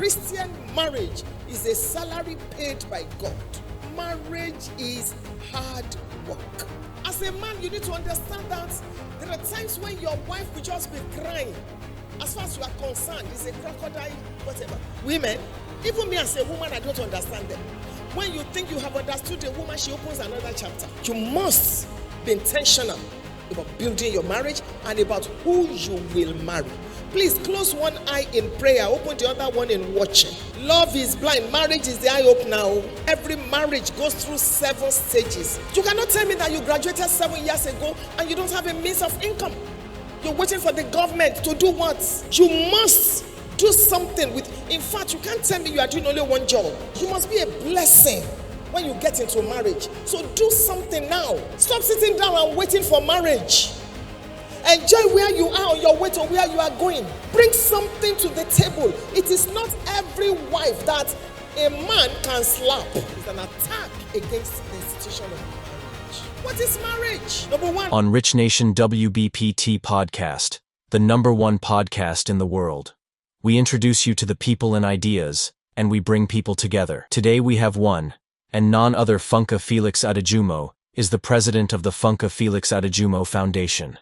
Christian marriage is a salary paid by God. Marriage is hard work. As a man, you need to understand that there are times when your wife will just be crying. As far as you are concerned, it's a crocodile, whatever. Women, even me as a woman, I don't understand them. When you think you have understood a woman, she opens another chapter. You must be intentional about building your marriage and about who you will marry. Please close one eye in prayer, open the other one in watching. Love is blind. Marriage is the eye opener. Every marriage goes through 7 stages. You cannot tell me that you graduated 7 years ago and you don't have a means of income. You're waiting for the government to do what? You must do something with. In fact, you can't tell me you are doing only one job. You must be a blessing when you get into marriage. So do something now. Stop sitting down and waiting for marriage. Enjoy where you are on your way to where you are going. Bring something to the table. It is not every wife that a man can slap. It's an attack against the institution of marriage. What is marriage? Number one. On RichNation WBPT podcast, the #1 podcast in the world, we introduce you to the people and ideas, and we bring people together. Today we have one, and none other. Funke-Felix-Adejumo is the president of the Funke-Felix-Adejumo Foundation.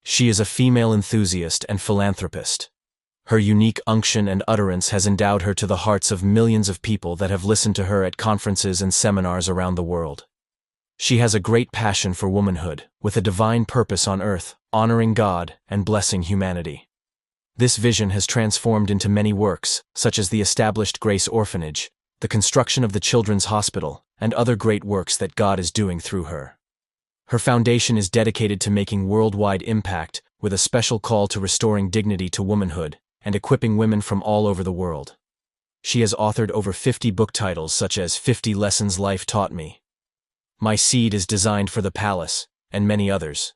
She is a female enthusiast and philanthropist. Her unique unction and utterance has endowed her to the hearts of millions of people that have listened to her at conferences and seminars around the world. She has a great passion for womanhood, with a divine purpose on earth, honoring God and blessing humanity. This vision has transformed into many works, such as the established Grace Orphanage, the construction of the Children's Hospital, and other great works that God is doing through her. Her foundation is dedicated to making worldwide impact, with a special call to restoring dignity to womanhood and equipping women from all over the world. She has authored over 50 book titles such as 50 Lessons Life Taught Me, My Seed is Designed for the Palace, and many others.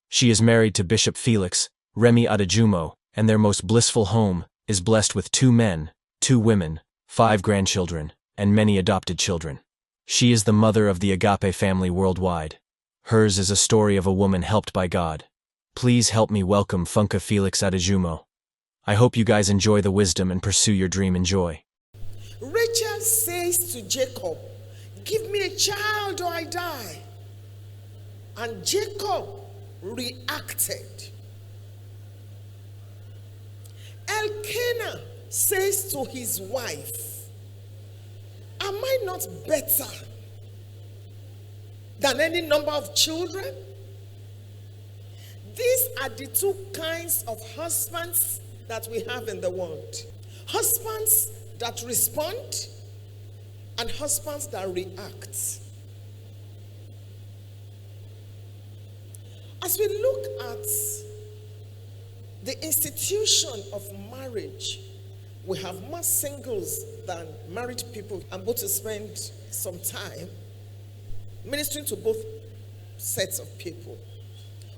She is married to Bishop Felix, Remy Adejumo, and their most blissful home is blessed with 2 men, 2 women, 5 grandchildren, and many adopted children. She is the mother of the Agape family worldwide. Hers is a story of a woman helped by God. Please help me welcome Funke-Felix-Adejumo. I hope you guys enjoy the wisdom and pursue your dream in joy. Rachel says to Jacob, "Give me a child or I die." And Jacob reacted. Elkanah says to his wife, "Am I not better than any number of children?" These are the 2 kinds of husbands that we have in the world. Husbands that respond and husbands that react. As we look at the institution of marriage, we have more singles than married people. I'm going to spend some time ministering to both sets of people.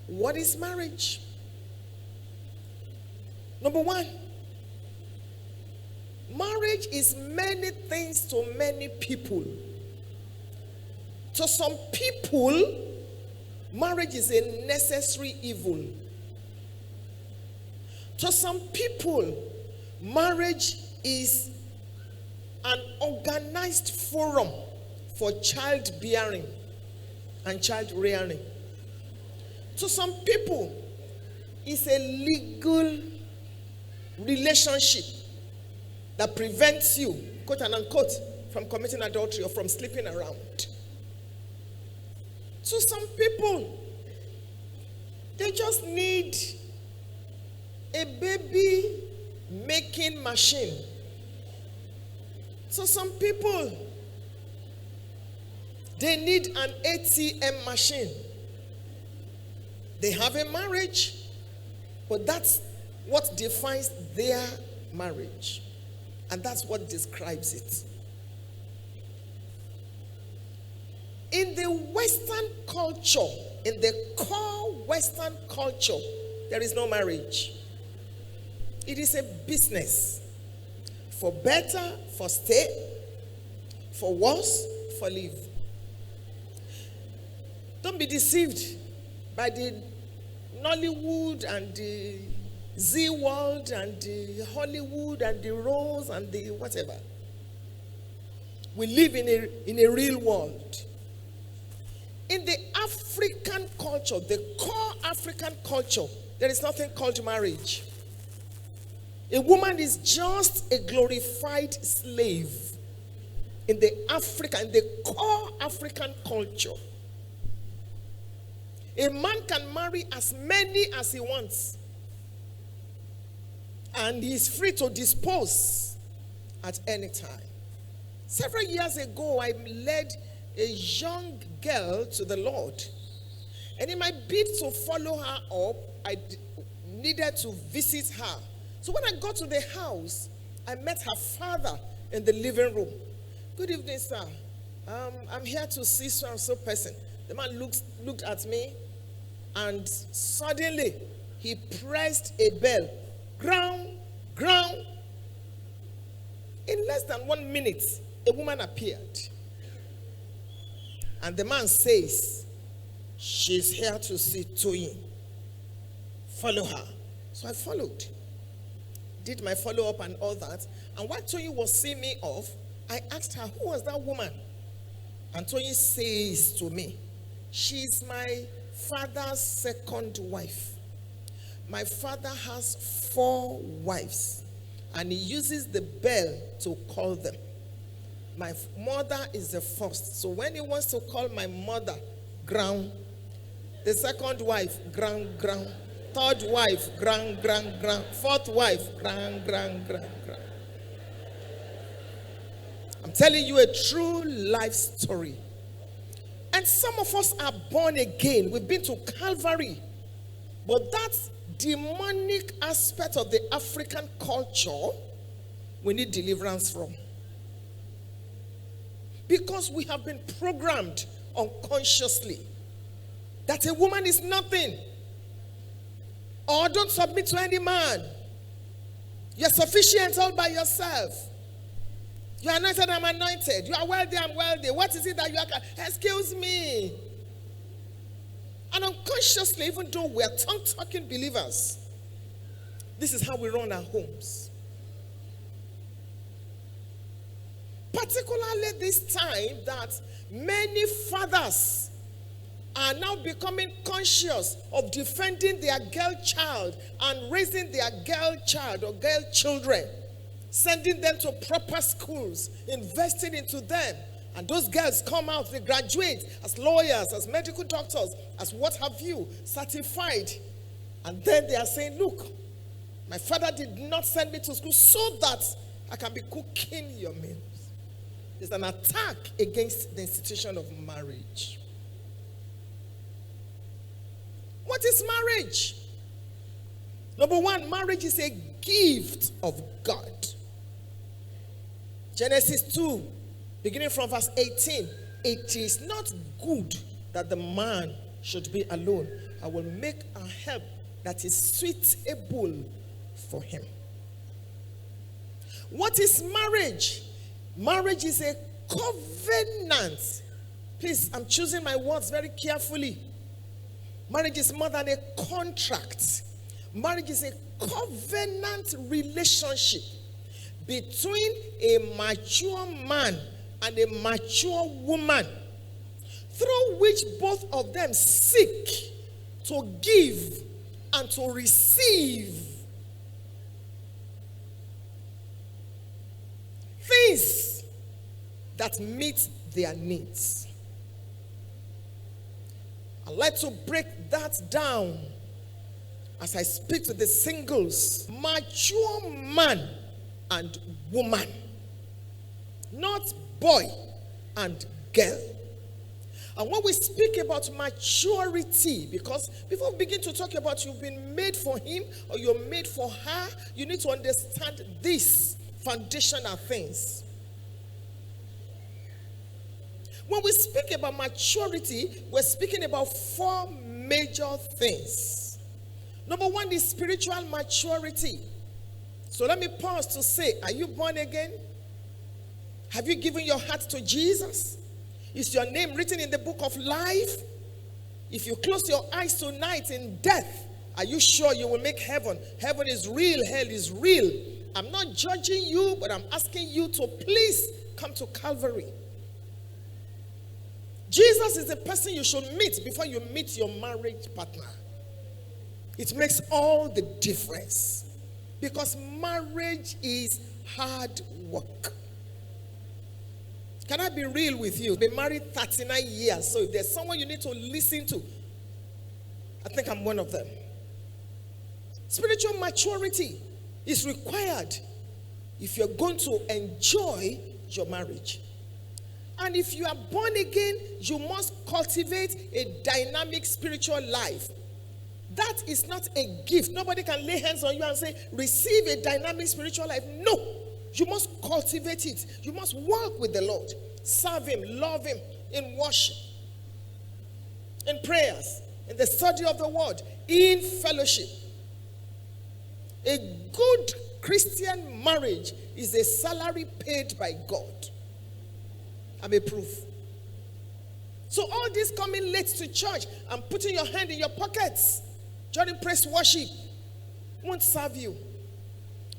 What is marriage? Number 1, marriage is many things to many people. To some people, marriage is a necessary evil. To some people, marriage is an organized forum for childbearing and child rearing. To some people, it's a legal relationship that prevents you, quote and unquote, from committing adultery or from sleeping around. To some people, they just need a baby making machine. So some people, they need an ATM machine. They have a marriage, but that's what defines their marriage. And that's what describes it. In the Western culture, in the core Western culture, there is no marriage. It is a business. For better, for stay, for worse, for leave. Don't be deceived by the Nollywood and the Z World and the Hollywood and the Rose and the whatever. We live in a real world. In the African culture, the core African culture, there is nothing called marriage. A woman is just a glorified slave in the core African culture. A man can marry as many as he wants, and he is free to dispose at any time. Several years ago, I led a young girl to the Lord, and in my bid to follow her up, I needed to visit her. So when I got to the house, I met her father in the living room. Good evening, sir. I'm here to see so and so person. The man looked at me, and suddenly he pressed a bell. Ground. In less than 1 minute, a woman appeared. And the man says, she's here to see Toyin. Follow her. So I followed. Did my follow-up and all that. And while Toyin was seeing me off, I asked her, who was that woman? And Toyin says to me, she's my father's second wife. My father has 4 wives, and he uses the bell to call them. My mother is the first. So when he wants to call my mother, ground. The second wife, ground. Third wife, ground. Fourth wife, ground. I'm telling you a true life story. And some of us are born again. We've been to Calvary. But that demonic aspect of the African culture, we need deliverance from. Because we have been programmed unconsciously that a woman is nothing. Or don't submit to any man. You're sufficient all by yourself. You are anointed, I'm anointed. You are wealthy, I'm wealthy. What is it that you are? Excuse me. And unconsciously, even though we are tongue-talking believers, this is how we run our homes. Particularly this time that many fathers are now becoming conscious of defending their girl child and raising their girl child or girl children, sending them to proper schools, investing into them. And those girls come out, they graduate as lawyers, as medical doctors, as what have you, certified. And then they are saying, look, my father did not send me to school so that I can be cooking your meals. It's an attack against the institution of marriage. What is marriage? Number one, marriage is a gift of God. Genesis 2, beginning from verse 18. It is not good that the man should be alone. I will make a help that is suitable for him. What is marriage? Marriage is a covenant. Please, I'm choosing my words very carefully. Marriage is more than a contract. Marriage is a covenant relationship between a mature man and a mature woman, through which both of them seek to give and to receive things that meet their needs. I'd like to break that down as I speak to the singles. Mature man and woman, not boy and girl. And when we speak about maturity, because before we begin to talk about you've been made for him or you're made for her, you need to understand these foundational things. When we speak about maturity, we're speaking about 4 major things. Number one is spiritual maturity. So let me pause to say, are you born again? Have you given your heart to Jesus? Is your name written in the book of life? If you close your eyes tonight in death, Are you sure you will make heaven? Heaven is real. Hell is real. I'm not judging you, but I'm asking you to please come to Calvary. Jesus is the person you should meet before you meet your marriage partner. It makes all the difference. Because marriage is hard work. Can I be real with you? I've been married 39 years. So if there's someone you need to listen to, I think I'm one of them. Spiritual maturity is required if you're going to enjoy your marriage. And if you are born again, you must cultivate a dynamic spiritual life. That is not a gift. Nobody can lay hands on you and say, receive a dynamic spiritual life. No. You must cultivate it. You must walk with the Lord. Serve Him, love Him in worship, in prayers, in the study of the word, in fellowship. A good Christian marriage is a salary paid by God. I'm a proof. So all this coming late to church and putting your hand in your pockets during praise worship won't serve you.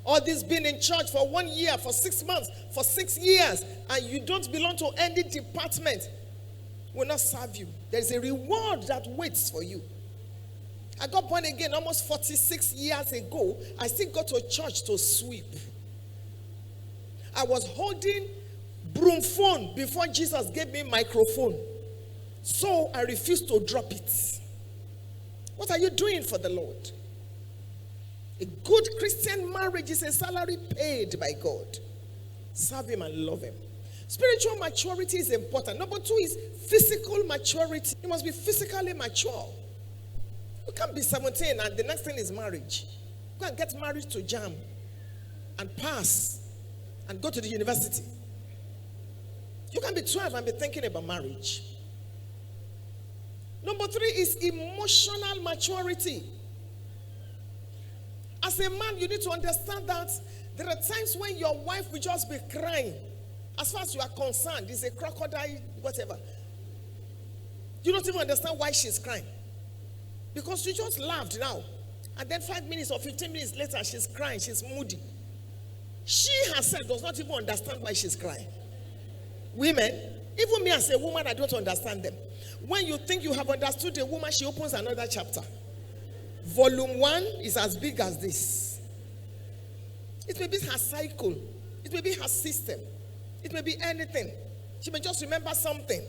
All this being in church for 1 year, for 6 months, for 6 years, and you don't belong to any department will not serve you. There's a reward that waits for you. I got born again almost 46 years ago. I still go to church to sweep. I was holding broom phone before Jesus gave me microphone. So I refused to drop it. What are you doing for the Lord? A good Christian marriage is a salary paid by God. Serve Him and love Him. Spiritual maturity is important. Number 2 is physical maturity. You must be physically mature. You can't be 17 and the next thing is marriage. Go and get married to JAM and pass and go to the university. You can be 12 and be thinking about marriage. Number 3 is emotional maturity. As a man, you need to understand that there are times when your wife will just be crying. As far as you are concerned, it's a crocodile, whatever. You don't even understand why she's crying. Because she just laughed now. And then 5 minutes or 15 minutes later, she's crying, she's moody. She herself does not even understand why she's crying. Women, even me as a woman, I don't understand them. When you think you have understood a woman, she opens another chapter. Volume 1 is as big as this. It may be her cycle. It may be her system. It may be anything. She may just remember something.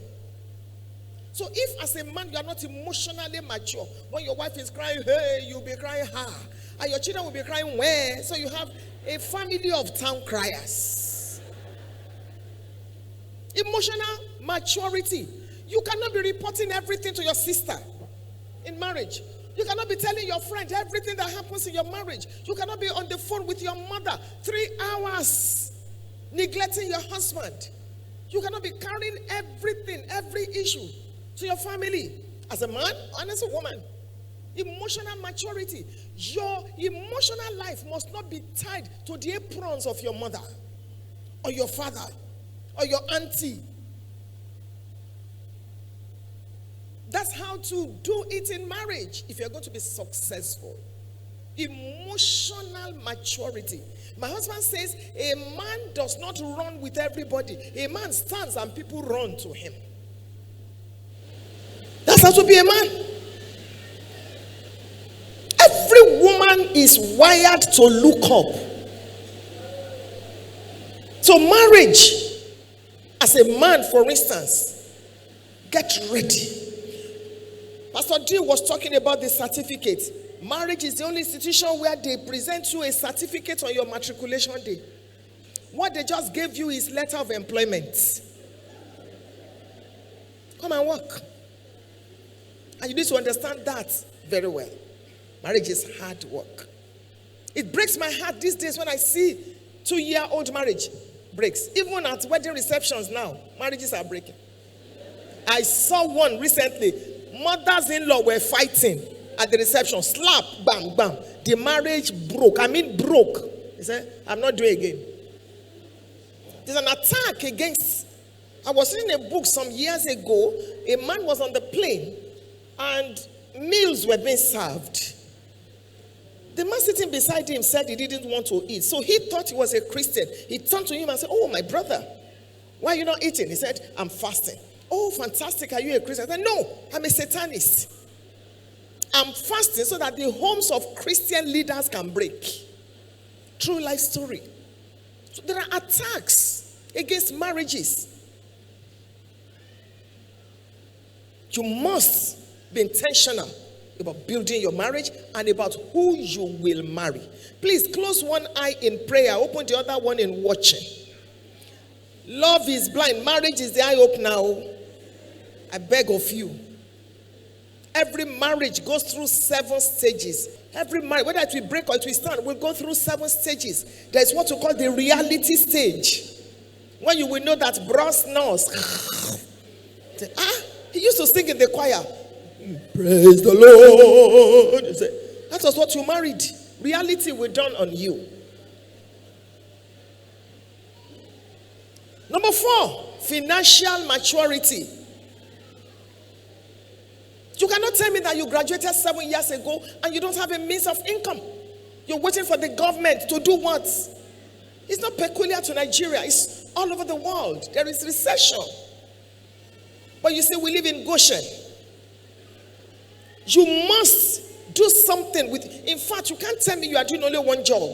So if as a man you are not emotionally mature, when your wife is crying, hey, you'll be crying, ha. And your children will be crying, where? So you have a family of town criers. Emotional maturity. You cannot be reporting everything to your sister in marriage. You cannot be telling your friend everything that happens in your marriage. You cannot be on the phone with your mother 3 hours neglecting your husband. You cannot be carrying everything, every issue to your family as a man and as a woman. Emotional maturity. Your emotional life must not be tied to the aprons of your mother or your father or your auntie. That's how to do it in marriage if you're going to be successful. Emotional maturity. My husband says a man does not run with everybody. A man stands and people run to him. That's how to be a man. Every woman is wired to look up. So marriage, as a man, for instance, get ready. Pastor D was talking about the certificate. Marriage is the only institution where they present you a certificate on your matriculation day. What they just gave you is letter of employment. Come and work. And you need to understand that very well. Marriage is hard work. It breaks my heart these days when I see 2-year-old marriage breaks. Even at wedding receptions now, marriages are breaking. I saw one recently. Mothers-in-law were fighting at the reception. Slap, bam, bam. The marriage broke. I mean broke. He said, I'm not doing it again. There's an attack against. I was reading a book some years ago. A man was on the plane and meals were being served. The man sitting beside him said he didn't want to eat. So he thought he was a Christian. He turned to him and said, "Oh, my brother, why are you not eating?" He said, "I'm fasting." "Oh, fantastic. Are you a Christian?" I said, "No, I'm a Satanist. I'm fasting so that the homes of Christian leaders can break." True life story. So there are attacks against marriages. You must be intentional about building your marriage and about who you will marry. Please close one eye in prayer, open the other one in watching. Love is blind. Marriage is the eye opener. I beg of you. Every marriage goes through 7 stages. Every marriage, whether it will break or it will stand, will go through 7 stages. There's what we call the reality stage. When you will know that bros knows. He used to sing in the choir. Praise the Lord. That was what you married. Reality will dawn on you. Number 4, financial maturity. You cannot tell me that you graduated 7 years ago and you don't have a means of income. You're waiting for the government to do what? It's not peculiar to Nigeria. It's all over the world. There is recession. But you say we live in Goshen. You must do something with. In fact, you can't tell me you are doing only one job.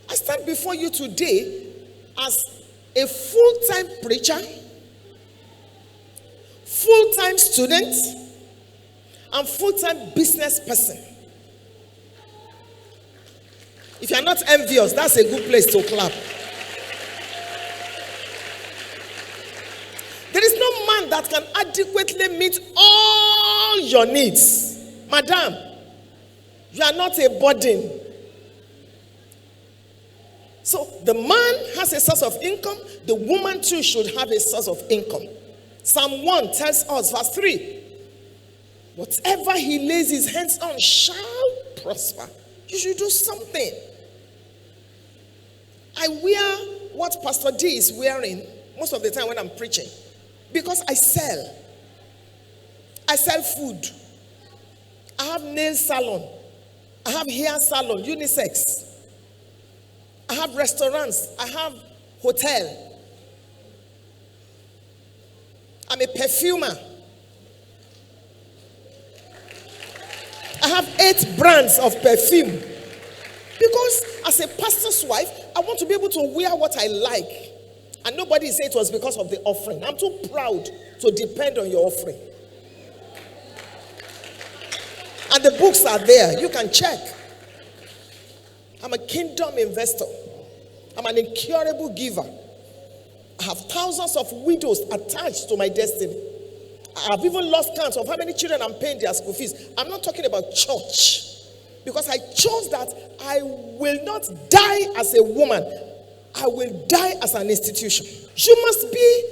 I stand before you today as a full-time preacher, full-time student, and full-time business person. If you are not envious, that's a good place to clap. There is no man that can adequately meet all your needs. Madam, you are not a burden. So the man has a source of income. The woman too should have a source of income. Psalm 1 tells us, verse 3, whatever he lays his hands on shall prosper. You should do something. I wear what Pastor D is wearing most of the time when I'm preaching. Because I sell. I sell food. I have nail salon. I have hair salon, unisex. I have restaurants. I have hotel. I'm a perfumer. I have 8 brands of perfume. Because as a pastor's wife, I want to be able to wear what I like. And nobody said it was because of the offering. I'm too proud to depend on your offering. And the books are there. You can check. I'm a kingdom investor. I'm an incurable giver. I have thousands of widows attached to my destiny. I have even lost count of how many children I'm paying their school fees. I'm not talking about church. Because I chose that I will not die as a woman. I will die as an institution. You must be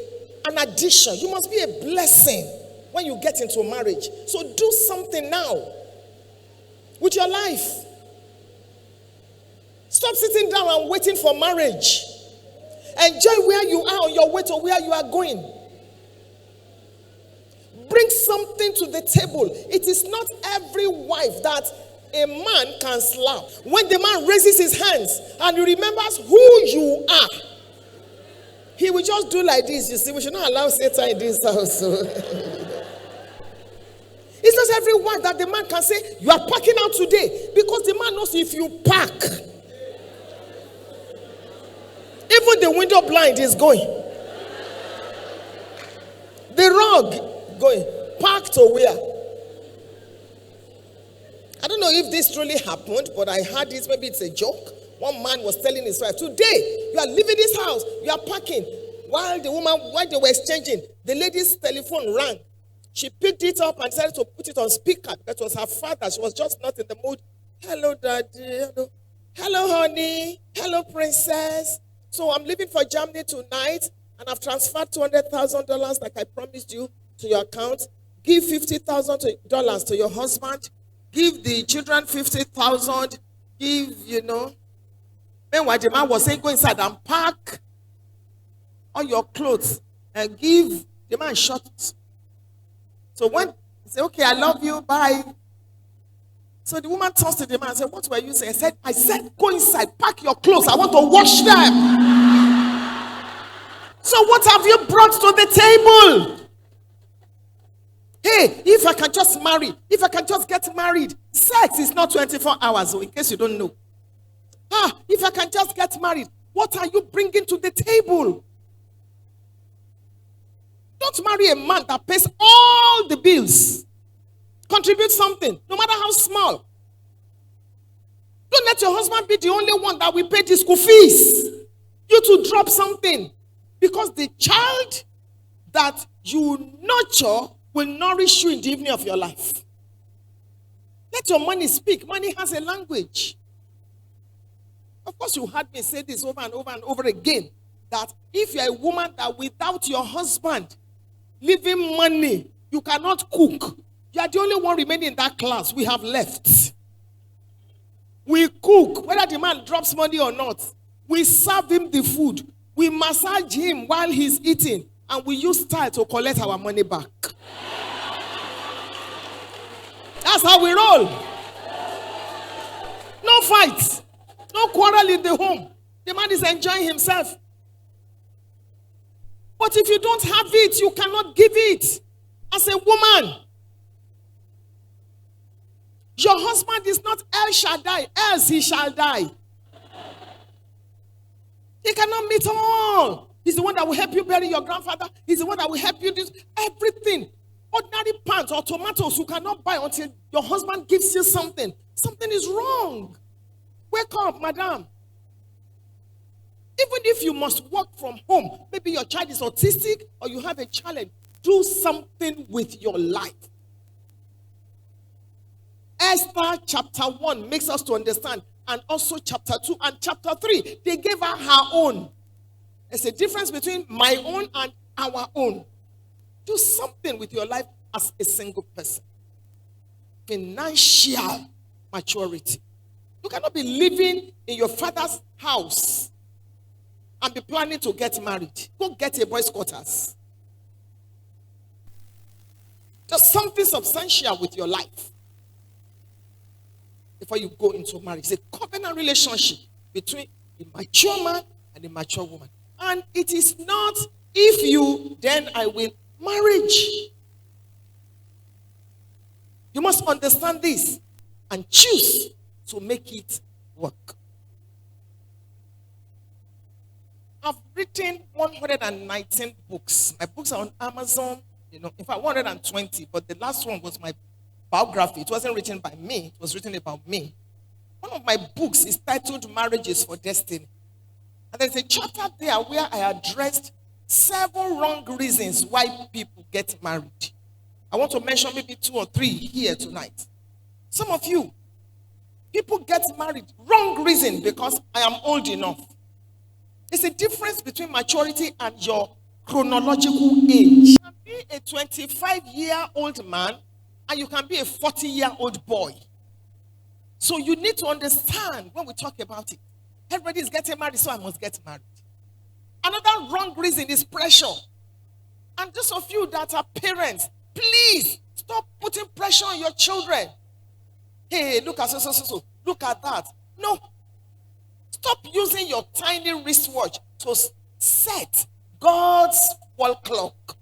an addition. You must be a blessing when you get into marriage. So do something now with your life. Stop sitting down and waiting for marriage. Enjoy where you are on your way to where you are going. Bring something to the table. It is not every wife that a man can slap. When the man raises his hands and he remembers who you are, he will just do like this. You see, we should not allow Satan in this house. It's not every wife that the man can say, you are parking out today. Because the man knows if you park, even the window blind is going. The rug going. Park to where? I don't know if this truly happened, but I heard this. Maybe it's a joke. One man was telling his wife, today you are leaving this house, you are parking. While they were exchanging, the lady's telephone rang. She picked it up and decided to put it on speaker. That was her father. She was just not in the mood. Hello, daddy. Hello. Hello, honey. Hello, princess. So I'm leaving for Germany tonight, and I've transferred $200,000 like I promised you to your account. Give $50,000 to your husband. Give the children $50,000. Give, Meanwhile, the man was saying, go inside and pack all your clothes and give the man shot. So when he said, okay, I love you, bye. So the woman turns to the man and said, what were you saying? I said, go inside, pack your clothes. I want to wash them. So what have you brought to the table? Hey, if I can just marry, if I can just get married, sex is not 24 hours, in case you don't know. If I can just get married, what are you bringing to the table? Don't marry a man that pays all the bills. Contribute something, no matter how small. Don't let your husband be the only one that will pay the school fees. You to drop something. Because the child that you nurture will nourish you in the evening of your life. Let your money speak. Money has a language. Of course, you heard me say this over and over and over again, that if you're a woman that without your husband leaving money, you cannot cook. You are the only one remaining in that class. We have left. We cook, whether the man drops money or not. We serve him the food. We massage him while he's eating. And we use style to collect our money back. That's how we roll. No fights. No quarrel in the home. The man is enjoying himself. But if you don't have it, you cannot give it. As a woman, your husband is not El Shaddai, else he shall die. He cannot meet all. He's the one that will help you bury your grandfather. He's the one that will help you do everything. Ordinary pants or tomatoes you cannot buy until your husband gives you something. Something is wrong. Wake up, madam. Even if you must work from home, maybe your child is autistic or you have a challenge, do something with your life. Esther chapter 1 makes us to understand, and also chapter 2 and chapter 3. They gave her own. There's a difference between my own and our own. Do something with your life as a single person. Financial maturity. You cannot be living in your father's house and be planning to get married. Go get a boy's quarters. Just something substantial with your life before you go into marriage. It's a covenant relationship between a mature man and a mature woman. And it is not if you, then I will. Marriage. You must understand this and choose to make it work. I've written 119 books. My books are on Amazon. In fact, 120, but the last one was my biography. It wasn't written by me. It was written about me. One of my books is titled Marriages for Destiny. And there's a chapter there where I addressed 7 wrong reasons why people get married. I want to mention maybe 2 or 3 here tonight. Some of you, people get married, wrong reason, because I am old enough. There's a difference between maturity and your chronological age. You can be a 25-year-old man and you can be a 40-year-old boy. So you need to understand when we talk about it. Everybody is getting married, so I must get married. Another wrong reason is pressure. And those of you that are parents, please stop putting pressure on your children. Hey, look at so. Look at that. No. Stop using your tiny wristwatch to set God's wall clock.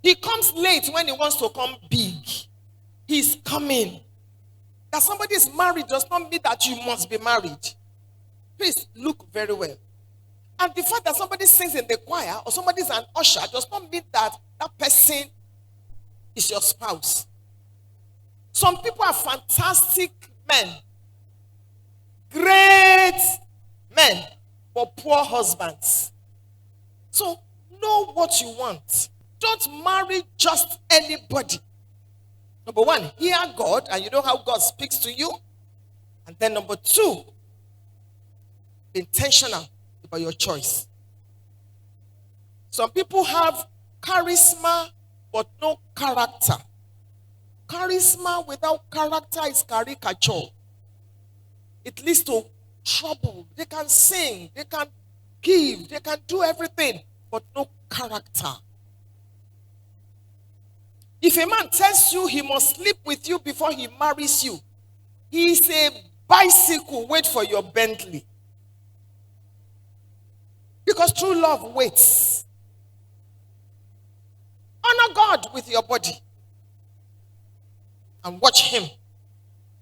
He comes late when he wants to come big. He's coming. That somebody is married does not mean that you must be married. Please look very well. And the fact that somebody sings in the choir or somebody is an usher does not mean that that person is your spouse. Some people are fantastic men, great men, but poor husbands. So know what you want. Don't marry just anybody. Number 1, hear God, and you know how God speaks to you. And then number 2, be intentional about your choice. Some people have charisma but no character. Charisma without character is caricature. It leads to trouble. They can sing, they can give, they can do everything, but no character. If a man tells you he must sleep with you before he marries you, He's a bicycle. Wait for your Bentley. Because true love waits. Honor God with your body. And watch him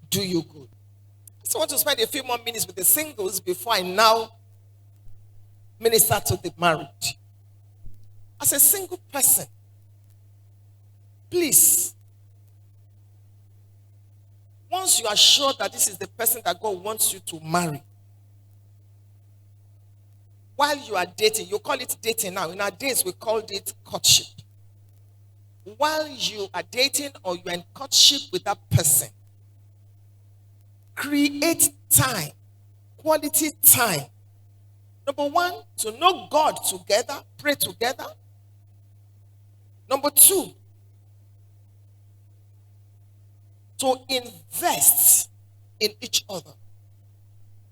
do you good. So I want to spend a few more minutes with the singles before I now minister to the married. As a single person, please, once you are sure that this is the person that God wants you to marry, while you are dating, you call it dating now. In our days, we called it courtship. While you are dating or you are in courtship with that person, create time, quality time. Number one, to know God together, pray together. Number two, to invest in each other.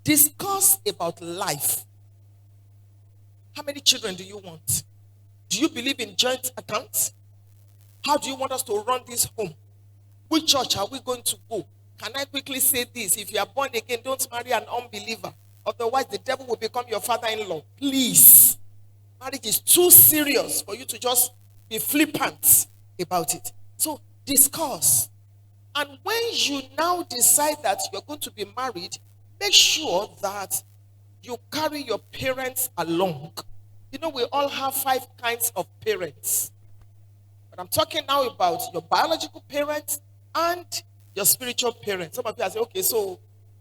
Discuss about life. How many children do you want? Do you believe in joint accounts? How do you want us to run this home? Which church are we going to go? Can I quickly say this? If you are born again, don't marry an unbeliever. Otherwise, the devil will become your father-in-law. Please. Marriage is too serious for you to just be flippant about it. So, discuss. And when you now decide that you're going to be married, make sure that you carry your parents along. You know, we all have 5 kinds of parents. But I'm talking now about your biological parents and your spiritual parents. Some of you are saying, okay, so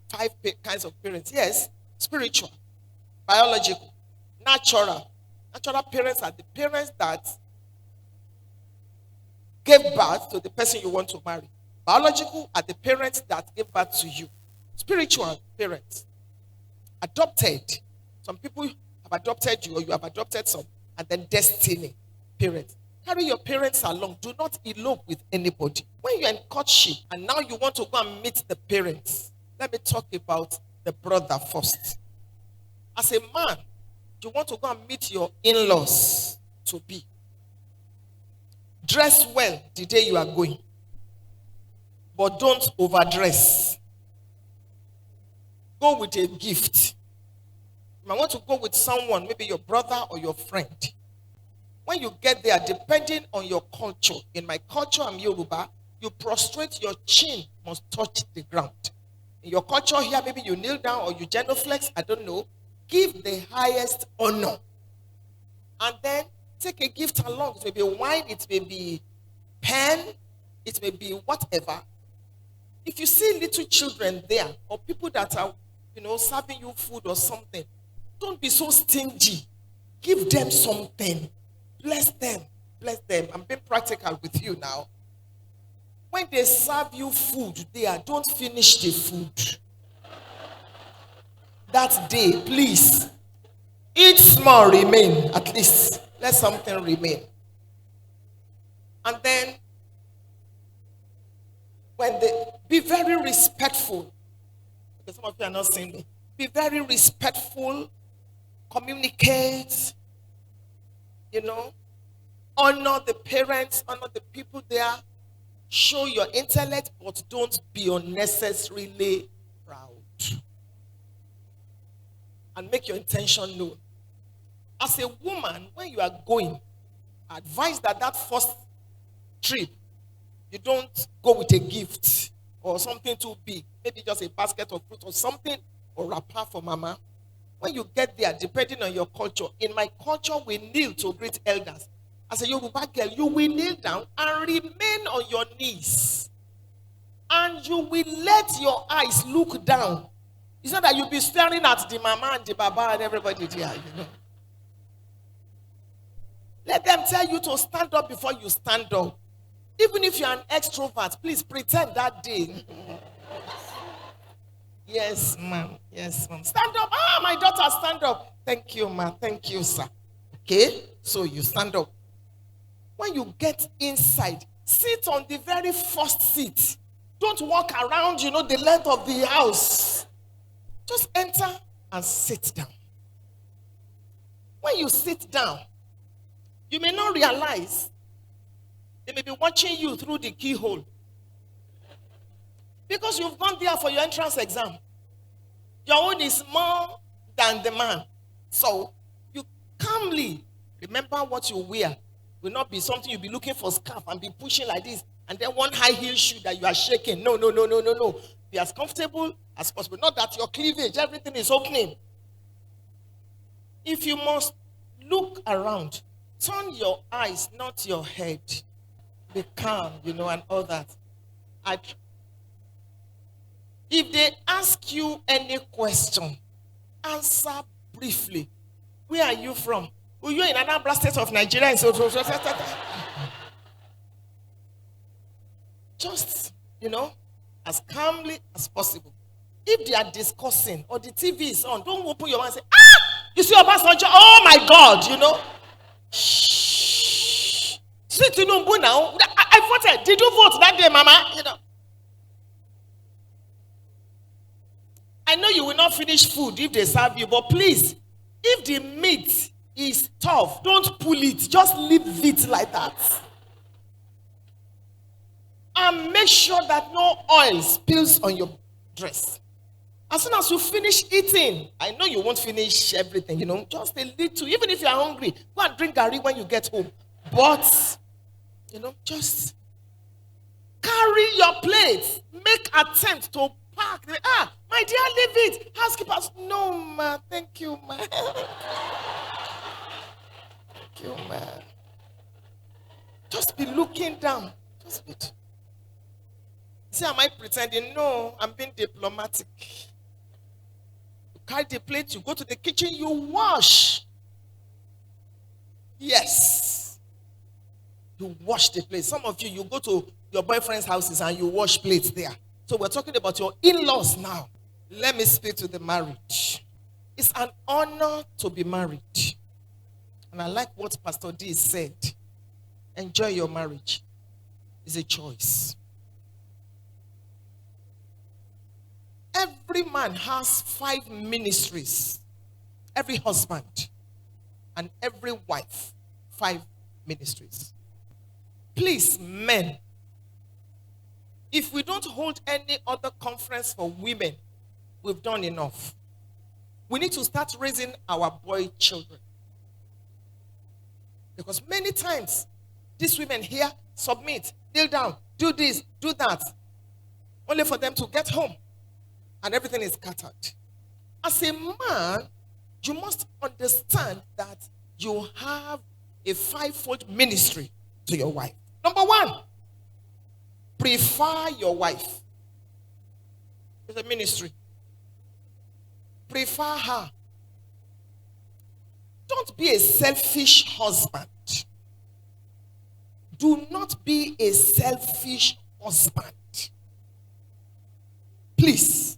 5 kinds of parents. Yes, spiritual, biological, natural. Natural parents are the parents that gave birth to the person you want to marry. Biological are the parents that gave birth to you. Spiritual parents. Adopted. Some people have adopted you or you have adopted some. And then destiny parents. Carry your parents along. Do not elope with anybody. When you're in courtship and now you want to go and meet the parents, let me talk about the brother first. As a man, you want to go and meet your in-laws to be. Dress well the day you are going. But don't overdress. Go with a gift. You might want to go with someone, maybe your brother or your friend. When you get there, depending on your culture, in my culture, I'm Yoruba, you prostrate, your chin must touch the ground. In your culture here, maybe you kneel down or you genuflex, I don't know. Give the highest honor. And then take a gift along. It may be wine, it may be pen, it may be whatever. If you see little children there or people that are, serving you food or something, don't be so stingy. Give them something. Bless them. Bless them. I'm being practical with you now. When they serve you food there, don't finish the food. That day, please. Eat small, remain. At least let something remain. And then, be very respectful. Because some of you are not saying me. Be very respectful. Communicate. Honor the parents, honor the people there. Show your intellect, but don't be unnecessarily proud. And make your intention known. As a woman, when you are going, advise that first trip, you don't go with a gift or something too big. Maybe just a basket of fruit or something, or wrapper for mama. When you get there, depending on your culture, in my culture, we kneel to greet elders. As a Yoruba girl, you will kneel down and remain on your knees. And you will let your eyes look down. It's not that you'll be staring at the mama and the baba and everybody there, Let them tell you to stand up before you stand up. Even if you're an extrovert, please pretend that day. Yes, ma'am. Yes, ma'am. Stand up. My daughter, stand up. Thank you, ma'am. Thank you, sir. Okay? So you stand up. When you get inside, sit on the very first seat. Don't walk around, the length of the house. Just enter and sit down. When you sit down, you may not realize they may be watching you through the keyhole. Because you've gone there for your entrance exam. Your own is more than the man. So you calmly remember what you wear. Will not be something you'll be looking for scarf and be pushing like this, and then one high heel shoe that you are shaking. No. Be as comfortable as possible. Not that your cleavage, everything is opening. If you must look around, turn your eyes, not your head. Be calm, and all that. If they ask you any question, answer briefly. Where are you from? Well, you're in another state of Nigeria. Just, as calmly as possible. If they are discussing or the TV is on, don't open your mouth and say, you see Obasanjo? Oh my God, Shh. See Tinubu now. I voted. Did you vote that day, Mama? I know you will not finish food if they serve you, but please, if the meat is tough, don't pull it. Just leave it like that. And make sure that no oil spills on your dress. As soon as you finish eating, I know you won't finish everything, just a little. Even if you are hungry, go and drink garri when you get home. But, just carry your plate. Make attempt to pack. My dear, leave it. Housekeepers, no, ma. Thank you, ma. Thank you, ma. Just be looking down. Just be. See, am I pretending? No, I'm being diplomatic. You carry the plate, you go to the kitchen, you wash. Yes. You wash the plate. Some of you go to your boyfriend's houses and you wash plates there. So we're talking about your in-laws now. Let me speak to the marriage. It's an honor to be married. And I like what Pastor D said. Enjoy your marriage. It's a choice. Every man has 5 ministries. Every husband and every wife, 5 ministries. Please, men, if we don't hold any other conference for women, we've done enough. We need to start raising our boy children. Because many times, these women here submit, kneel down, do this, do that, only for them to get home. And everything is scattered. As a man, you must understand that you have a 5-fold ministry to your wife. Number 1, prefer your wife. It's a ministry. Prefer her. Don't be a selfish husband. Do not be a selfish husband. Please.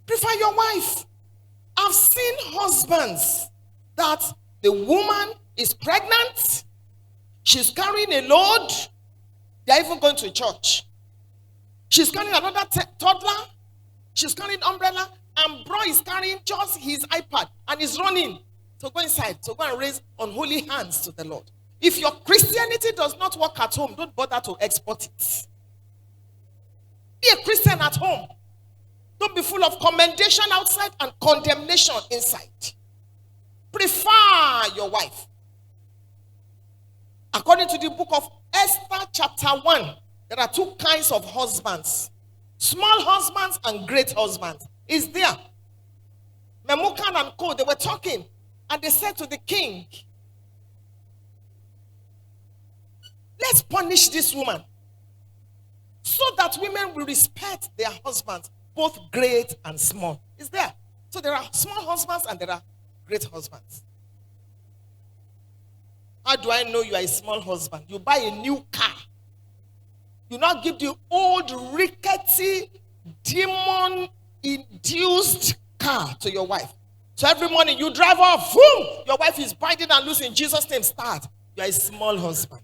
Prefer your wife. I've seen husbands that the woman is pregnant, she's carrying a load, they're even going to church. She's carrying another toddler, she's carrying umbrella, and bro is carrying just his iPad and is running to go inside to go and raise unholy hands to the Lord. If your Christianity does not work at home, don't bother to export it. Be a Christian at home. Don't be full of commendation outside and condemnation inside. Prefer your wife. According to the book of Esther chapter 1, there are 2 kinds of husbands. Small husbands and great husbands. Is there? Memucan and Co, they were talking and they said to the king, let's punish this woman so that women will respect their husbands, both great and small. Is there? So there are small husbands and there are great husbands. How do I know you are a small husband? You buy a new car. You now give the old rickety, demon-induced car to your wife. So every morning you drive off, boom, your wife is binding and loose in Jesus' name. Start. You are a small husband.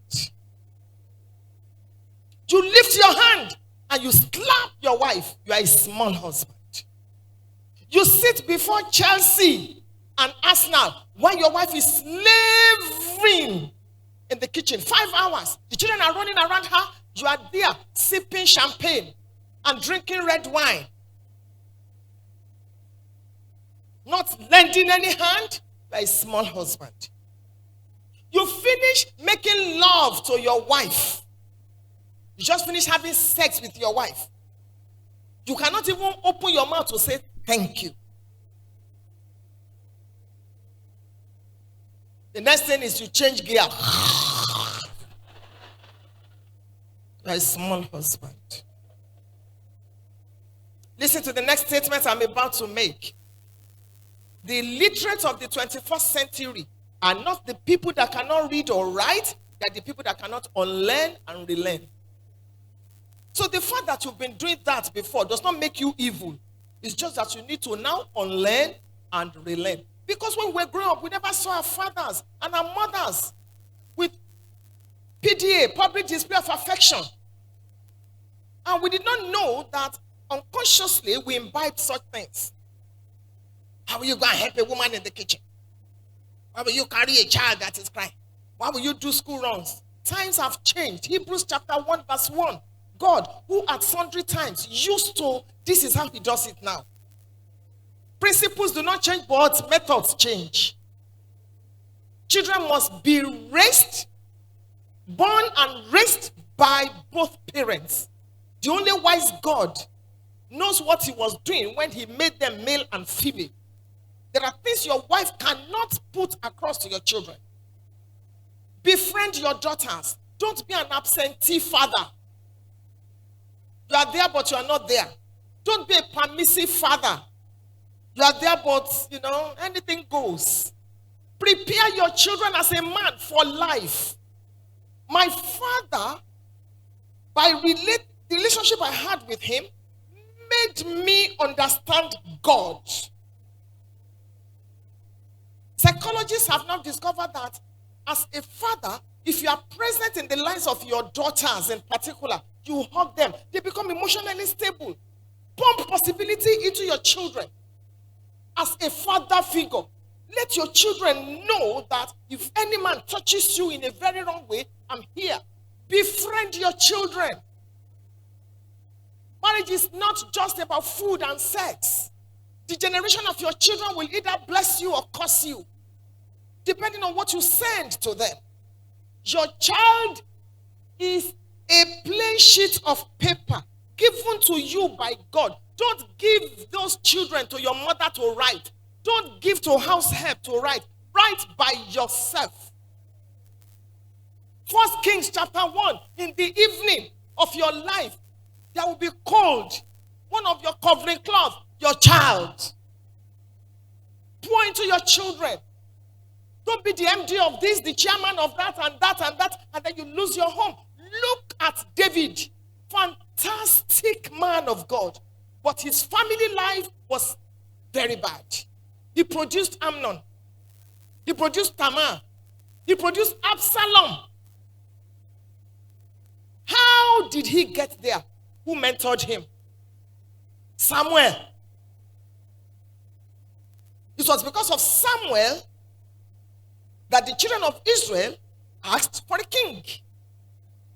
You lift your hand and you slap your wife. You are a small husband. You sit before Chelsea and Arsenal while your wife is slaving in the kitchen 5 hours. The children are running around her. You are there sipping champagne. and drinking red wine, not lending any hand, you are a small husband. You finish making love to your wife. You just finish having sex with your wife. You cannot even open your mouth to say thank you. The next thing is you change gear. You are a small husband. Listen to the next statement I'm about to make. The illiterate of the 21st century are not the people that cannot read or write. They are the people that cannot unlearn and relearn. So the fact that you've been doing that before does not make you evil. It's just that you need to now unlearn and relearn. Because when we were growing up, we never saw our fathers and our mothers with PDA, public display of affection. And we did not know that unconsciously we imbibe such things. How will you go and help a woman in the kitchen? Why will you carry a child that is crying? Why will you do school runs? Times have changed. Hebrews chapter 1 verse 1. God, who at sundry times used to, this is how he does it now. Principles do not change, but methods change. Children must be raised, born and raised by both parents. The only wise God knows what he was doing when he made them male and female. There are things your wife cannot put across to your children. Befriend your daughters. Don't be an absentee father. You are there, but you are not there. Don't be a permissive father. You are there, but, anything goes. Prepare your children as a man for life. My father, by the relationship I had with him, made me understand God. Psychologists have now discovered that as a father, if you are present in the lives of your daughters in particular, you hug them, they become emotionally stable. Pump possibility into your children. As a father figure, let your children know that if any man touches you in a very wrong way, I'm here. Befriend your children. Marriage is not just about food and sex. The generation of your children will either bless you or curse you, depending on what you send to them. Your child is a plain sheet of paper given to you by God. Don't give those children to your mother to write. Don't give to house help to write. Write by yourself. 1 Kings chapter 1, in the evening of your life, there will be cold. One of your covering cloth, your child. Pour into your children. Don't be the MD of this, the chairman of that, and then you lose your home. Look at David. Fantastic man of God. But his family life was very bad. He produced Amnon. He produced Tamar. He produced Absalom. How did he get there? Who mentored him? Samuel. It was because of Samuel that the children of Israel asked for a king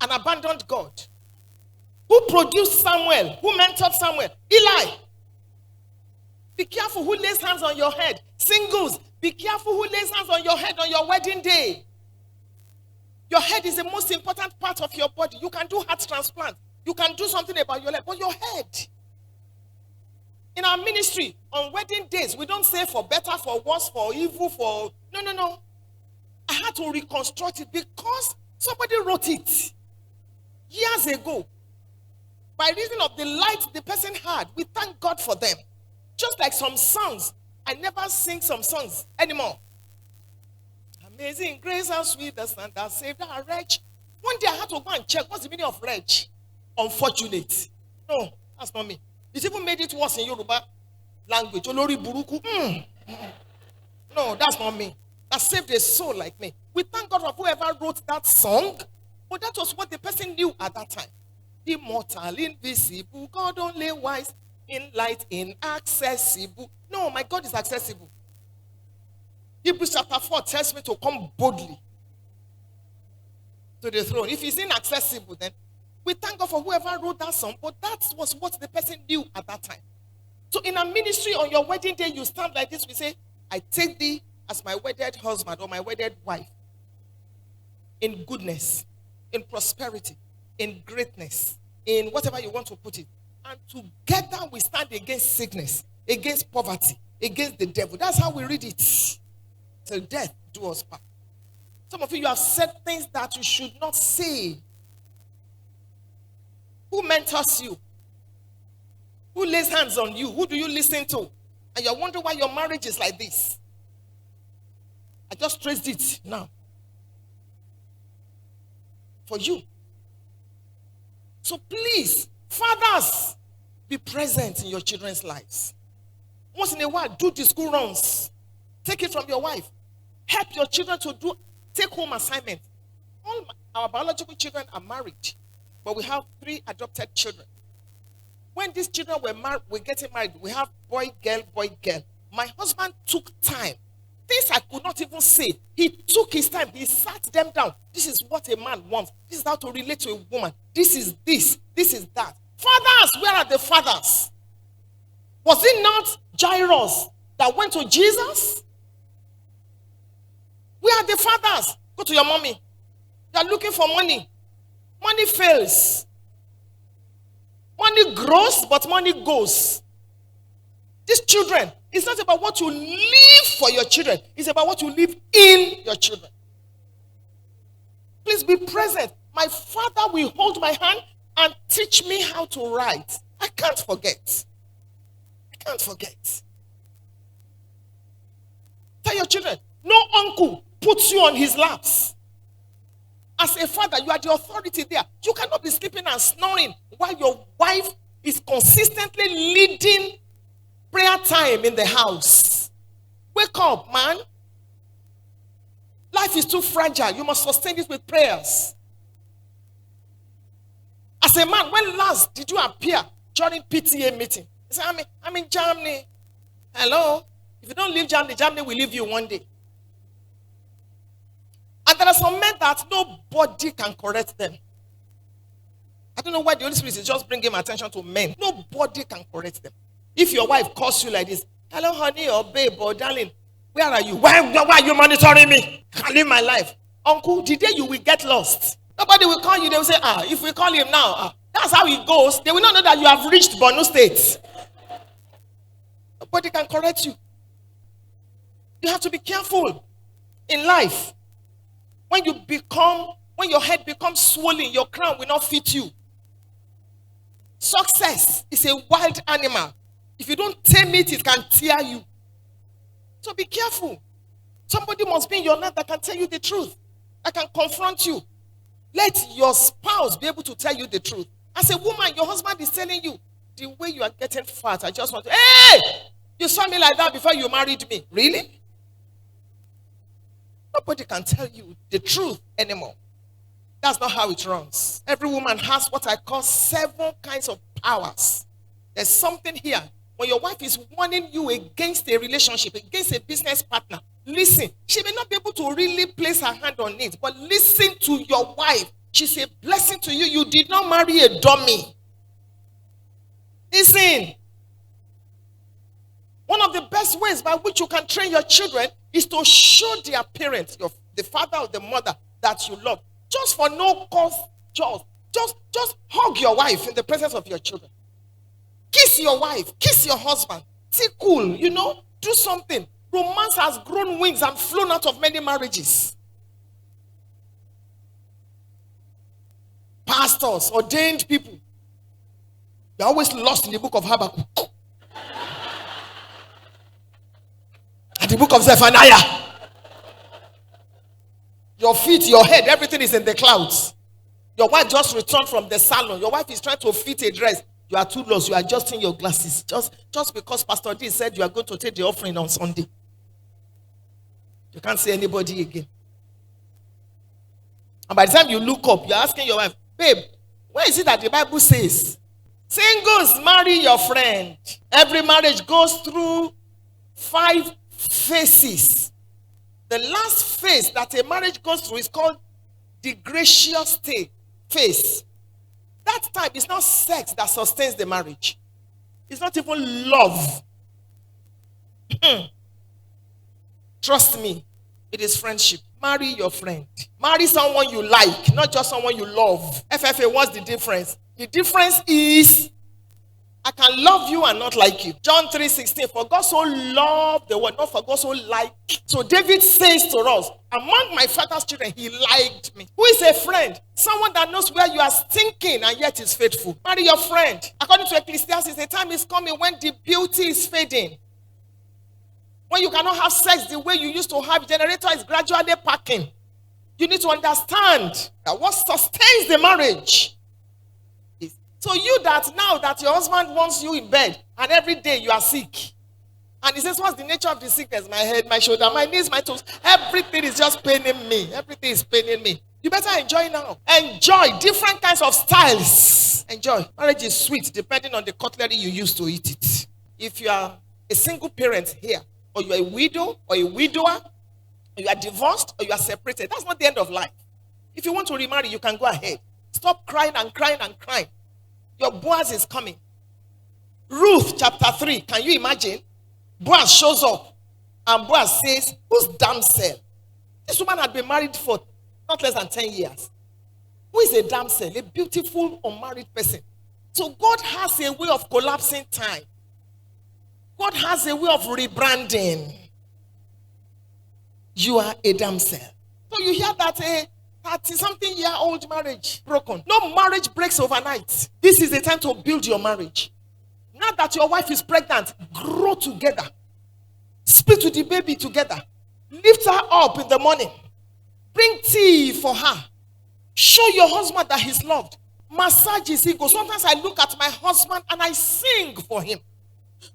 and abandoned God. Who produced Samuel? Who mentored Samuel? Eli. Be careful who lays hands on your head. Singles, be careful who lays hands on your head on your wedding day. Your head is the most important part of your body. You can do heart transplant. You can do something about your leg, but your head. In our ministry, on wedding days, we don't say for better, for worse, for evil, for... No. I had to reconstruct it because somebody wrote it years ago. By reason of the light the person had, we thank God for them. Just like some songs. I never sing some songs anymore. Amazing grace, how sweet the sound that saved a wretch. One day I had to go and check what's the meaning of wretch. Unfortunate. No, that's not me. It even made it worse in Yoruba language. Olori buruku. No, that's not me. That saved a soul like me. We thank God for whoever wrote that song. But that was what the person knew at that time. Immortal, invisible, God only wise, in light, inaccessible. No, my God is accessible. Hebrews chapter 4 tells me to come boldly to the throne. If he's inaccessible, then We thank God for whoever wrote that song, but that was what the person knew at that time. So in a ministry on your wedding day, you stand like this, we say, I take thee as my wedded husband or my wedded wife in goodness, in prosperity, in greatness, in whatever you want to put it. And together we stand against sickness, against poverty, against the devil. That's how we read it. Till death do us part. Some of you have said things that you should not say. Who mentors you? Who lays hands on you? Who do you listen to? And you're wondering why your marriage is like this. I just traced it now. For you. So please, fathers, be present in your children's lives. Once in a while, do the school runs. Take it from your wife. Help your children to do take-home assignments. All our biological children are married, but we have 3 adopted children. When these children were getting married, we have boy, girl, boy, girl. My husband took time. Things I could not even say. He took his time. He sat them down. This is what a man wants. This is how to relate to a woman. This is this. This is that. Fathers, where are the fathers? Was it not Jairus that went to Jesus? Where are the fathers? Go to your mommy. You are looking for money. Money fails. Money grows, but money goes. These children, it's not about what you leave for your children. It's about what you leave in your children. Please be present. My father will hold my hand and teach me how to write. I can't forget. I can't forget. Tell your children, no uncle puts you on his laps. As a father, you are the authority there. You cannot be sleeping and snoring while your wife is consistently leading prayer time in the house. Wake up, man. Life is too fragile. You must sustain it with prayers. As a man, when last did you appear during PTA meeting? You say, I'm in Germany. Hello? If you don't leave Germany, Germany will leave you one day. And there are some men that nobody can correct them. I don't know why the Holy Spirit is just bringing attention to men. Nobody can correct them. If your wife calls you like this, hello honey or babe or darling, where are you? Why are you monitoring me? I live my life. Uncle, the day you will get lost, nobody will call you. They will say, if we call him now, that's how it goes. They will not know that you have reached Borno State. Nobody can correct you. You have to be careful in life. When your head becomes swollen, your crown will not fit you. Success is a wild animal. If you don't tame it, it can tear you. So be careful. Somebody must be in your life that can tell you the truth, that can confront you. Let your spouse be able to tell you the truth. As a woman, your husband is telling you, the way you are getting fat, I just want to, hey, you saw me like that before you married me. Really? Nobody can tell you the truth anymore. That's not how it runs. Every woman has what I call 7 kinds of powers. There's something here. When your wife is warning you against a relationship, against a business partner, listen. She may not be able to really place her hand on it, but listen to your wife. She's a blessing to you. You did not marry a dummy. Listen. One of the best ways by which you can train your children is to show their parents, the father or the mother, that you love. Just for no cause, just hug your wife in the presence of your children. Kiss your wife, kiss your husband. Tickle, do something. Romance has grown wings and flown out of many marriages. Pastors, ordained people, they're always lost in the book of Habakkuk. And the book of Zephaniah. Your feet, your head, everything is in the clouds. Your wife just returned from the salon. Your wife is trying to fit a dress. You are too lost. You are adjusting your glasses. Just because Pastor D said you are going to take the offering on Sunday. You can't see anybody again. And by the time you look up, you're asking your wife, babe, where is it that the Bible says, singles, marry your friend? Every marriage goes through 5 phases. The last phase that a marriage goes through is called the gracious phase. That time is not sex that sustains the marriage. It's not even love. Trust me, it is friendship. Marry your friend. Marry someone you like, not just someone you love. FFA, what's the difference? The difference is I can love you and not like you. John 3:16, for God so loved the world, not for God so liked. So David says to us, among my father's children, he liked me. Who is a friend? Someone that knows where you are stinking and yet is faithful. Marry your friend. According to Ecclesiastes, the time is coming when the beauty is fading. When you cannot have sex the way you used to have, generator is gradually packing. You need to understand that what sustains the marriage. So you that now that your husband wants you in bed and every day you are sick. And he says, what's the nature of the sickness? My head, my shoulder, my knees, my toes. Everything is just paining me. Everything is paining me. You better enjoy now. Enjoy different kinds of styles. Enjoy. Marriage is sweet depending on the cutlery you use to eat it. If you are a single parent here, or you are a widow or a widower, or you are divorced or you are separated, that's not the end of life. If you want to remarry, you can go ahead. Stop crying and crying and crying. Your Boaz is coming. Ruth chapter 3. Can you imagine? Boaz shows up and Boaz says, who's damsel? This woman had been married for not less than 10 years. Who is a damsel? A beautiful unmarried person. So God has a way of collapsing time. God has a way of rebranding. You are a damsel. So you hear that 30-something-year-old marriage broken. No marriage breaks overnight. This is the time to build your marriage. Now that your wife is pregnant, grow together. Speak to the baby together. Lift her up in the morning. Bring tea for her. Show your husband that he's loved. Massage his ego. Sometimes I look at my husband and I sing for him.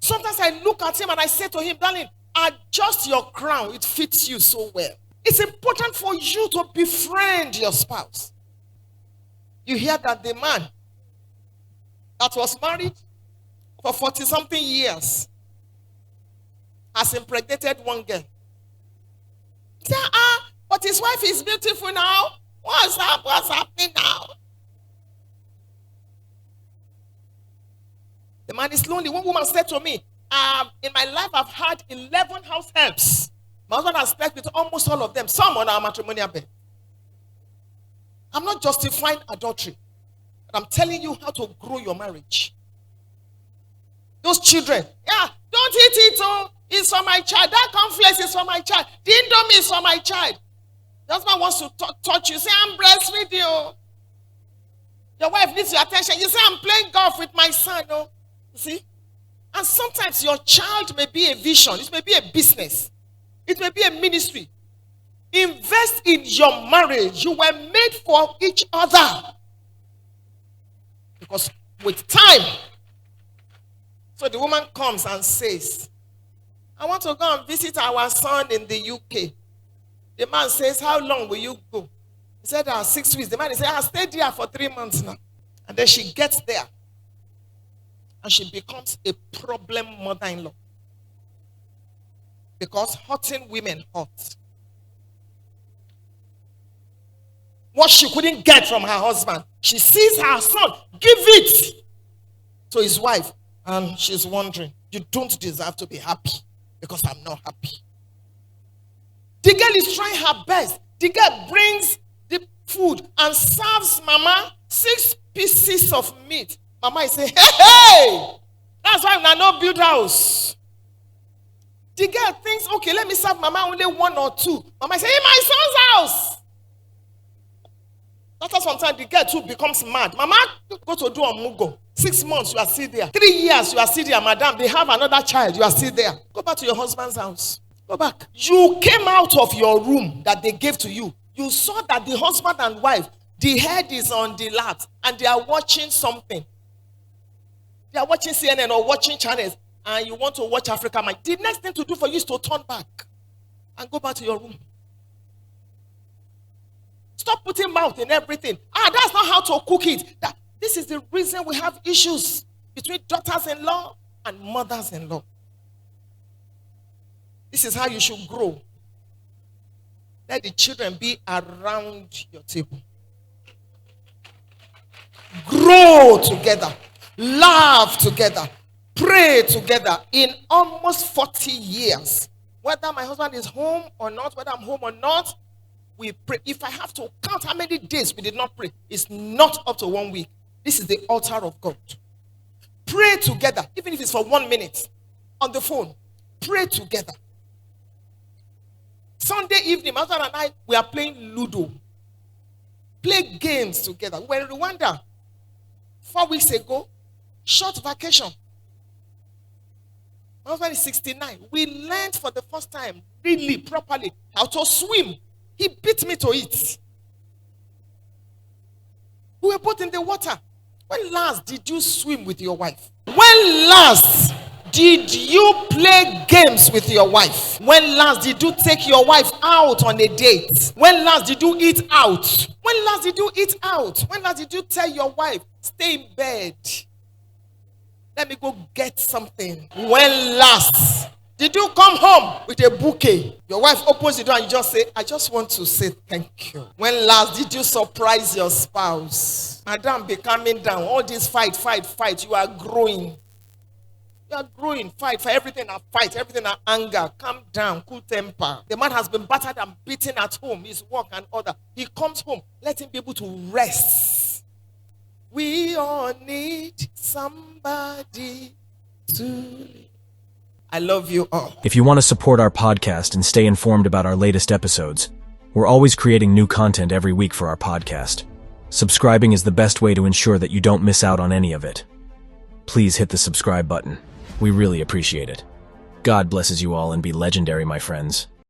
Sometimes I look at him and I say to him, darling, adjust your crown. It fits you so well. It's important for you to befriend your spouse. You hear that the man that was married for 40-something years has impregnated one girl. Say, but his wife is beautiful now. What's happening now? The man is lonely. One woman said to me, in my life I've had 11 house helps. My husband has slept with almost all of them. Some on our matrimonial bed. I'm not justifying adultery. But I'm telling you how to grow your marriage. Those children, don't eat it. Oh, it's for my child. That cornflakes is for my child. The indomie is for my child. The husband wants to touch you. Say, I'm breastfeeding you. Your wife needs your attention. You say, I'm playing golf with my son. Oh. You see? And sometimes your child may be a vision. It may be a business. It may be a ministry. Invest in your marriage. You were made for each other. Because with time. So the woman comes and says, I want to go and visit our son in the UK. The man says, how long will you go? He said, 6 weeks. The man said, I'll stay there for 3 months now. And then she gets there. And she becomes a problem mother-in-law. Because hurting women hurt. What she couldn't get from her husband, she sees her son give it to his wife. And she's wondering, you don't deserve to be happy because I'm not happy. The girl is trying her best. The girl brings the food and serves Mama 6 pieces of meat. Mama is saying, hey! That's why I no build house. The girl thinks, okay, let me serve Mama only 1 or 2. Mama says, in my son's house. After some time, the girl too becomes mad. Mama, go to do a mugo. 6 months, you are still there. 3 years, you are still there. Madam, they have another child, you are still there. Go back to your husband's house. Go back. You came out of your room that they gave to you. You saw that the husband and wife, the head is on the lap, and they are watching something. They are watching CNN or watching channels, and you want to watch Africa. The next thing to do for you is to turn back and go back to your room. Stop putting mouth in everything. That's not how to cook it. This is the reason we have issues between daughters-in-law and mothers-in-law. This is how you should grow. Let the children be around your table. grow together, laugh together, pray together. In almost 40 years, whether my husband is home or not, whether I'm home or not, we pray. If I have to count how many days we did not pray, it's not up to 1 week. This is the altar of God. Pray together, even if it's for 1 minute on the phone. Pray together. Sunday evening, my husband and I, we are playing Ludo. Play games together. We were in Rwanda 4 weeks ago. Short vacation. My husband is 69. We learned for the first time, really, properly, how to swim. He beat me to it. We were both in the water. When last did you swim with your wife? When last did you play games with your wife? When last did you take your wife out on a date? When last did you eat out? When last did you eat out? When last did you tell your wife, stay in bed, let me go get something? When last did you come home with a bouquet? Your wife opens the door and you just say, I just want to say thank you. When last did you surprise your spouse? Madam, be calming down. All this fight. You are growing. You are growing. Fight for everything. Fight everything. Anger. Calm down. Cool temper. The man has been battered and beaten at home. His work and other. He comes home. Let him be able to rest. We all need somebody to... I love you all. If you want to support our podcast and stay informed about our latest episodes, we're always creating new content every week for our podcast. Subscribing is the best way to ensure that you don't miss out on any of it. Please hit the subscribe button. We really appreciate it. God blesses you all and be legendary, my friends.